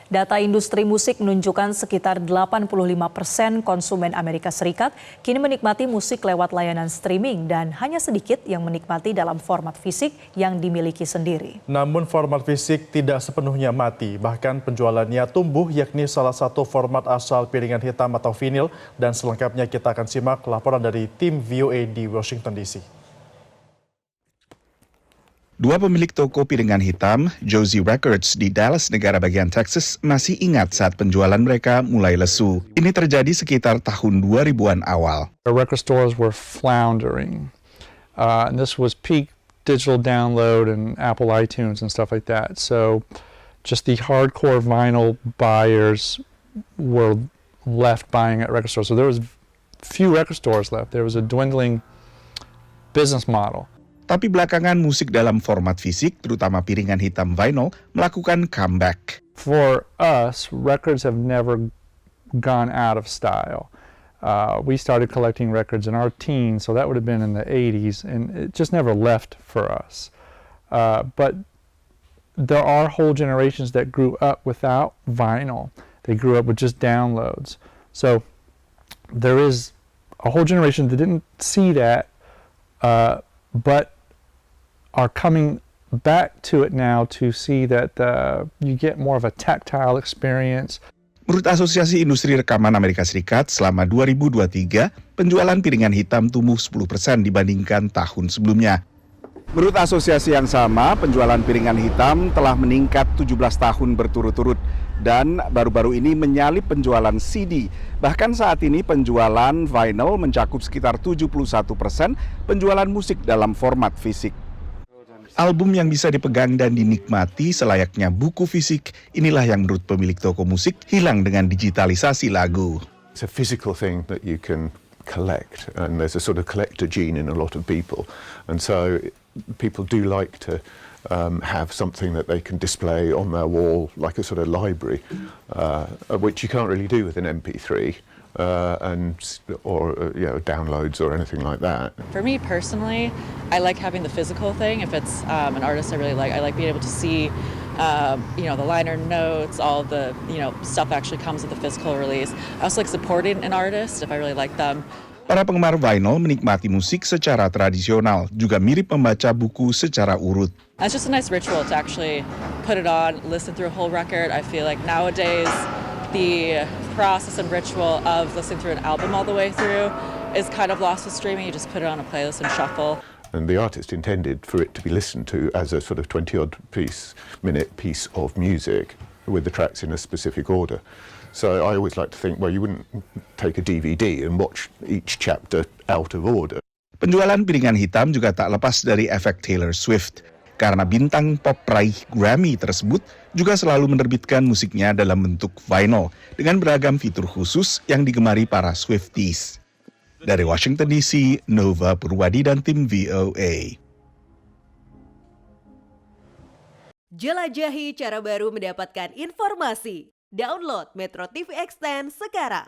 Data industri musik menunjukkan sekitar 85% konsumen Amerika Serikat kini menikmati musik lewat layanan streaming dan hanya sedikit yang menikmati dalam format fisik yang dimiliki sendiri. Namun format fisik tidak sepenuhnya mati, bahkan penjualannya tumbuh yakni salah satu format asal piringan hitam atau vinil, dan selengkapnya kita akan simak laporan dari tim VOA di Washington DC. Dua pemilik toko piringan hitam, Josie Records di Dallas, negara bagian Texas, masih ingat saat penjualan mereka mulai lesu. Ini terjadi sekitar tahun 2000-an awal. Our record stores were floundering. And this was peak digital download and Apple iTunes and stuff like that. So just the hardcore vinyl buyers were left buying at record stores. So there was few record stores left. There was a dwindling business model. Tapi belakangan musik dalam format fisik, terutama piringan hitam vinyl, melakukan comeback. For us, records have never gone out of style. We started collecting records in our teens, so that would have been in the 80s, and it just never left for us. But there are whole generations that grew up without vinyl. They grew up with just downloads. So there is a whole generation that didn't see that, but are coming back to it now to see that you get more of a tactile experience. Menurut Asosiasi Industri Rekaman Amerika Serikat, selama 2023, penjualan piringan hitam tumbuh 10% dibandingkan tahun sebelumnya. Menurut asosiasi yang sama, penjualan piringan hitam telah meningkat 17 tahun berturut-turut dan baru-baru ini menyalip penjualan CD. Bahkan saat ini penjualan vinyl mencakup sekitar 71% penjualan musik dalam format fisik. Album yang bisa dipegang dan dinikmati selayaknya buku fisik, inilah yang menurut pemilik toko musik hilang dengan digitalisasi lagu. It's a physical thing that you can collect, and there's a sort of collector gene in a lot of people, and so people do like to have something that they can display on their wall, like a sort of library, which you can't really do with an MP3. Or downloads or anything like that. For me personally, I like having the physical thing. If it's an artist I really like being able to see, the liner notes, all the stuff actually comes with the physical release. I also like supporting an artist if I really like them. Para penggemar vinyl menikmati musik secara tradisional, juga mirip membaca buku secara urut. It's just a nice ritual to actually put it on, listen through a whole record. I feel like nowadays the process and ritual of listening through an album all the way through is kind of lost with streaming. You just put it on a playlist and shuffle. And the artist intended for it to be listened to as a sort of 20-odd minute piece of music with the tracks in a specific order. So I always like to think, well, you wouldn't take a DVD and watch each chapter out of order. Penjualan piringan hitam juga tak lepas dari efek Taylor Swift. Karena bintang pop peraih Grammy tersebut juga selalu menerbitkan musiknya dalam bentuk vinyl dengan beragam fitur khusus yang digemari para Swifties. Dari Washington DC, Nova Purwadi dan tim VOA. Jelajahi cara baru mendapatkan informasi. Download Metro TV Extend sekarang.